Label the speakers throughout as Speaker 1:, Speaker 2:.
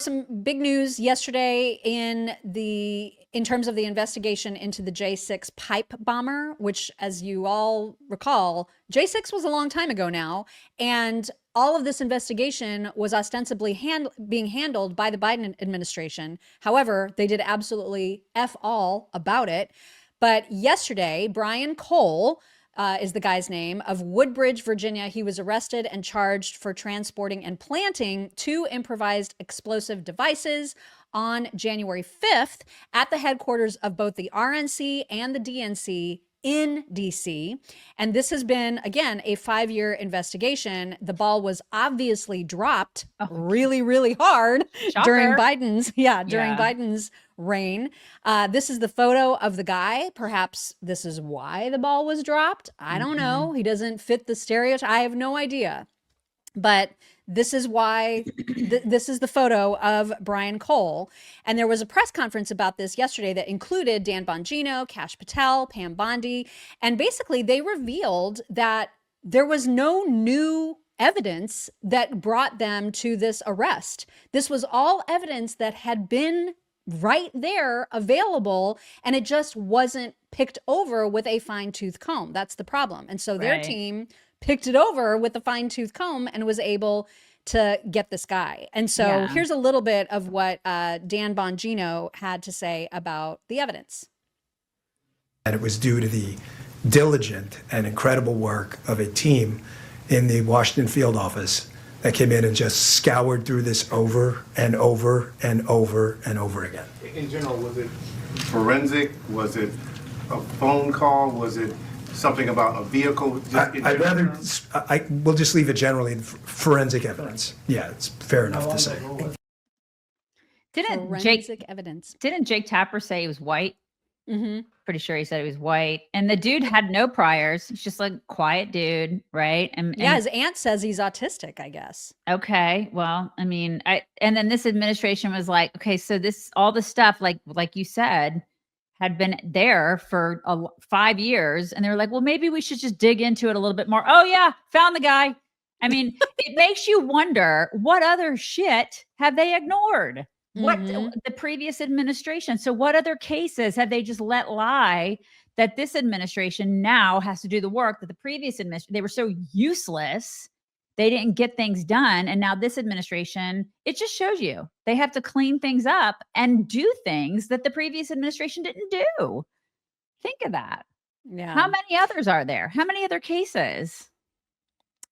Speaker 1: Some big news yesterday in terms of the investigation into the J6 pipe bomber, which, as you all recall, J6 was a long time ago now, and all of this investigation was ostensibly being handled by the Biden administration. However, they did absolutely F all about it. But yesterday, Brian Cole, is the guy's name, of Woodbridge, Virginia. He was arrested and charged for transporting and planting 2 improvised explosive devices on January 5th at the headquarters of both the RNC and the DNC in DC. And this has been, again, a 5-year investigation. The ball was obviously dropped really, really hard during Biden's reign. This is the photo of the guy. Perhaps this is why the ball was dropped. I don't know. He doesn't fit the stereotype. I have no idea. But this is why this is the photo of Brian Cole. And there was a press conference about this yesterday that included Dan Bongino, Kash Patel, Pam Bondi. And basically they revealed that there was no new evidence that brought them to this arrest. This was all evidence that had been right there available, and it just wasn't picked over with a fine-tooth comb. That's the problem. And so their team picked it over with a fine-tooth comb and was able to get this guy. And so here's a little bit of what Dan Bongino had to say about the evidence.
Speaker 2: And it was due to the diligent and incredible work of a team in the Washington field office that came in and just scoured through this over and over and over and over again.
Speaker 3: In general, was it forensic? Was it a phone call? Was it something about a vehicle?
Speaker 2: We'll just leave it generally forensic evidence. Yeah, it's fair enough to say.
Speaker 4: Didn't Jake Tapper say he was white? Pretty sure he said he was white. And the dude had no priors. He's just like quiet dude, right? And
Speaker 1: his aunt says he's autistic, I guess.
Speaker 4: Okay. Well, I mean, and then this administration was like, okay, so all the stuff, like you said, had been there for 5 years. And they were like, well, maybe we should just dig into it a little bit more. Oh yeah, found the guy. I mean, it makes you wonder, what other shit have they ignored? What the previous administration? So what other cases have they just let lie that this administration now has to do the work that the previous administration, they were so useless, they didn't get things done. And now this administration, it just shows you they have to clean things up and do things that the previous administration didn't do. Think of that.
Speaker 1: Yeah.
Speaker 4: How many others are there? How many other cases?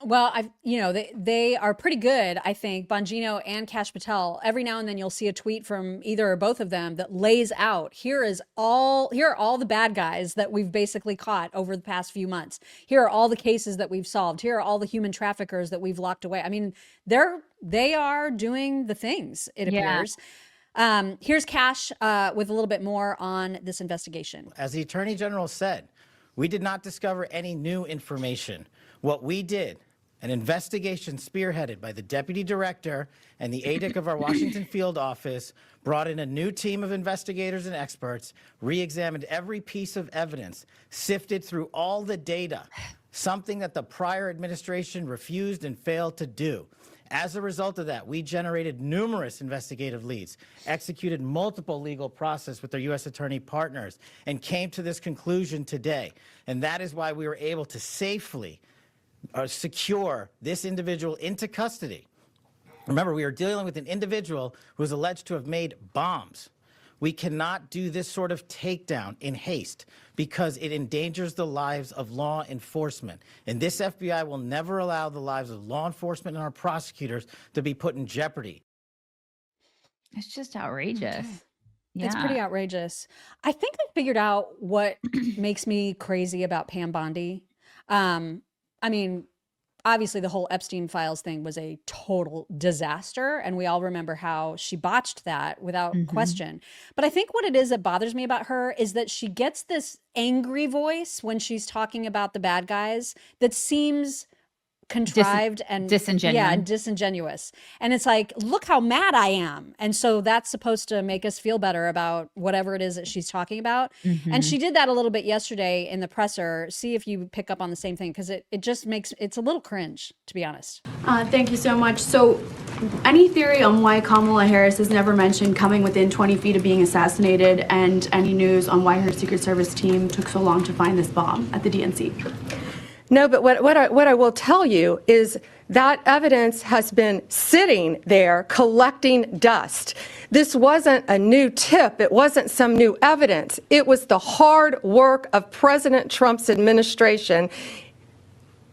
Speaker 1: Well, they are pretty good, I think, Bongino and Kash Patel. Every now and then you'll see a tweet from either or both of them that lays out, here are all the bad guys that we've basically caught over the past few months. Here are all the cases that we've solved. Here are all the human traffickers that we've locked away. I mean, they are doing the things, it appears. Here's Kash with a little bit more on this investigation.
Speaker 5: As the Attorney General said, we did not discover any new information. What we did, an investigation spearheaded by the deputy director and the ADIC of our Washington field office, brought in a new team of investigators and experts, re-examined every piece of evidence, sifted through all the data, something that the prior administration refused and failed to do. As a result of that, we generated numerous investigative leads, executed multiple legal process with our U.S. attorney partners, and came to this conclusion today. And that is why we were able to safely secure this individual into custody. Remember, we are dealing with an individual who is alleged to have made bombs. We cannot do this sort of takedown in haste because it endangers the lives of law enforcement. And this FBI will never allow the lives of law enforcement and our prosecutors to be put in jeopardy.
Speaker 4: It's just outrageous.
Speaker 1: Okay. Yeah. It's pretty outrageous. I think I figured out what makes me crazy about Pam Bondi. I mean, obviously the whole Epstein Files thing was a total disaster, and we all remember how she botched that without question. But I think what it is that bothers me about her is that she gets this angry voice when she's talking about the bad guys that seems contrived and
Speaker 4: disingenuous.
Speaker 1: and disingenuous. And it's like, look how mad I am. And so that's supposed to make us feel better about whatever it is that she's talking about. And she did that a little bit yesterday in the presser. See if you pick up on the same thing, because it just makes it's a little cringe, to be honest.
Speaker 6: Thank you so much. So, any theory on why Kamala Harris has never mentioned coming within 20 feet of being assassinated, and any news on why her Secret Service team took so long to find this bomb at the DNC?
Speaker 7: No, but what I will tell you is that evidence has been sitting there collecting dust. This wasn't a new tip. It wasn't some new evidence. It was the hard work of President Trump's administration,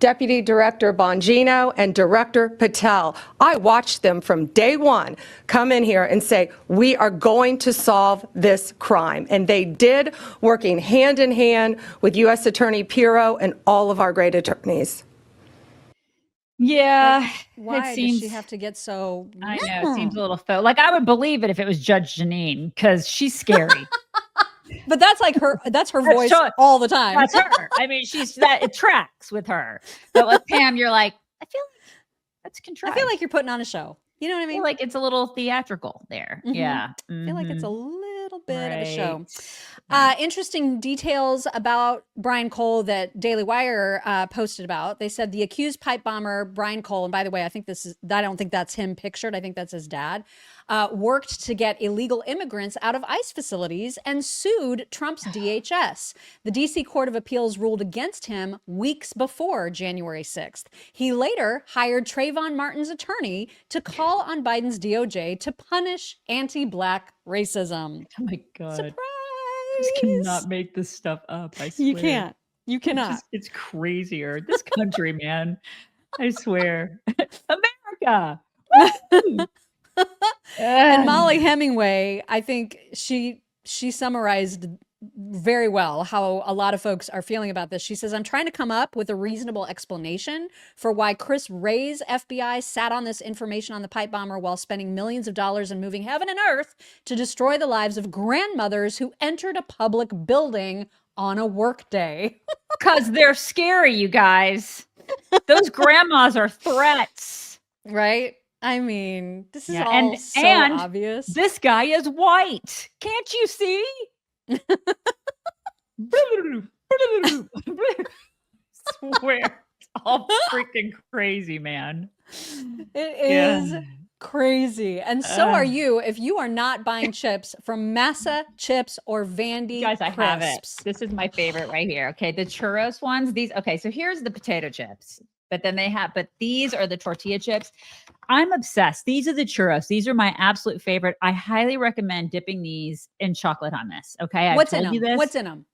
Speaker 7: Deputy Director Bongino and Director Patel. I watched them from day one come in here and say, we are going to solve this crime. And they did, working hand in hand with U.S. Attorney Pirro and all of our great attorneys.
Speaker 4: Yeah.
Speaker 1: Why
Speaker 4: it seems,
Speaker 1: does she have to get so...
Speaker 4: I know, it seems a little faux. Like, I would believe it if it was Judge Janine, because she's scary.
Speaker 1: But that's like that's her voice all the time.
Speaker 4: That's her. I mean, it tracks with her. But with Pam, you're like, I feel like that's contrived.
Speaker 1: I feel like you're putting on a show. You know what I
Speaker 4: I
Speaker 1: mean?
Speaker 4: feel like it's a little theatrical there. Yeah.
Speaker 1: I feel like it's a little bit of a show.
Speaker 4: Right.
Speaker 1: Interesting details about Brian Cole that Daily Wire posted about. They said the accused pipe bomber, Brian Cole, and by the way, I don't think that's him pictured. I think that's his dad, worked to get illegal immigrants out of ICE facilities and sued Trump's DHS. The DC Court of Appeals ruled against him weeks before January 6th. He later hired Trayvon Martin's attorney to call on Biden's DOJ to punish anti-Black racism.
Speaker 4: Oh my God.
Speaker 1: Surprise!
Speaker 4: I just cannot make this stuff up. I swear.
Speaker 1: You can't. You cannot.
Speaker 4: It's crazier. This country, man. I swear. America.
Speaker 1: And Molly Hemingway, I think she summarized very well how a lot of folks are feeling about this. She says, I'm trying to come up with a reasonable explanation for why Chris Wray's FBI sat on this information on the pipe bomber while spending millions of dollars and moving heaven and earth to destroy the lives of grandmothers who entered a public building on a work day.
Speaker 4: Because they're scary, you guys. Those grandmas are threats.
Speaker 1: Right? I mean, this is all
Speaker 4: and
Speaker 1: so obvious.
Speaker 4: This guy is white. Can't you see? Swear. It's all freaking crazy, man.
Speaker 1: It is crazy. And so are you if you are not buying chips from Massa Chips or Vandy
Speaker 4: Guys, I have it.
Speaker 1: Crisps.
Speaker 4: This is my favorite right here. Okay, the churros ones. So here's the potato chips. But these are the tortilla chips. I'm obsessed. These are the churros. These are my absolute favorite. I highly recommend dipping these in chocolate hummus. Okay.
Speaker 1: What's in them? What's in them?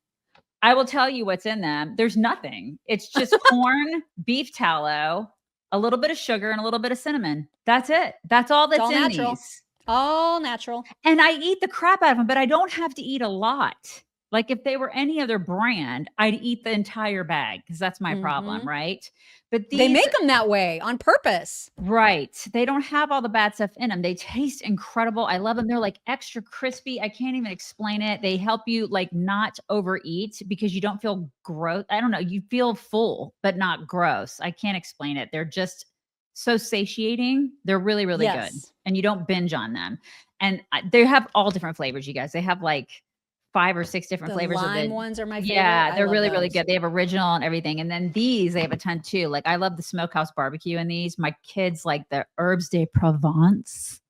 Speaker 4: I will tell you what's in them. There's nothing. It's just corn, beef tallow, a little bit of sugar, and a little bit of cinnamon. That's it. That's all that's
Speaker 1: all
Speaker 4: in
Speaker 1: natural.
Speaker 4: these.
Speaker 1: All natural.
Speaker 4: And I eat the crap out of them, but I don't have to eat a lot. Like if they were any other brand, I'd eat the entire bag because that's my problem, right? But
Speaker 1: they make them that way on purpose.
Speaker 4: Right. They don't have all the bad stuff in them. They taste incredible. I love them. They're like extra crispy. I can't even explain it. They help you like not overeat because you don't feel gross. I don't know. You feel full, but not gross. I can't explain it. They're just so satiating. They're really, really good. And you don't binge on them. And they have all different flavors, you guys. They have like 5 or 6 different flavors.
Speaker 1: The lime
Speaker 4: of
Speaker 1: ones are my favorite.
Speaker 4: Yeah, they're really, really good. They have original and everything. And then these, they have a ton too. Like I love the smokehouse barbecue in these. My kids like the herbs de Provence,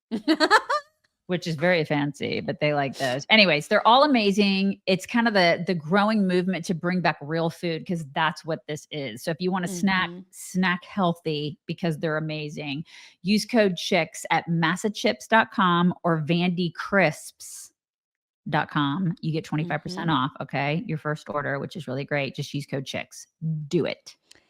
Speaker 4: which is very fancy, but they like those. Anyways, they're all amazing. It's kind of the growing movement to bring back real food because that's what this is. So if you want to snack healthy because they're amazing, use code CHICKS at massachips.com or vandycrisps.com. You get 25% off. Okay. Your first order, which is really great. Just use code CHICKS. Do it.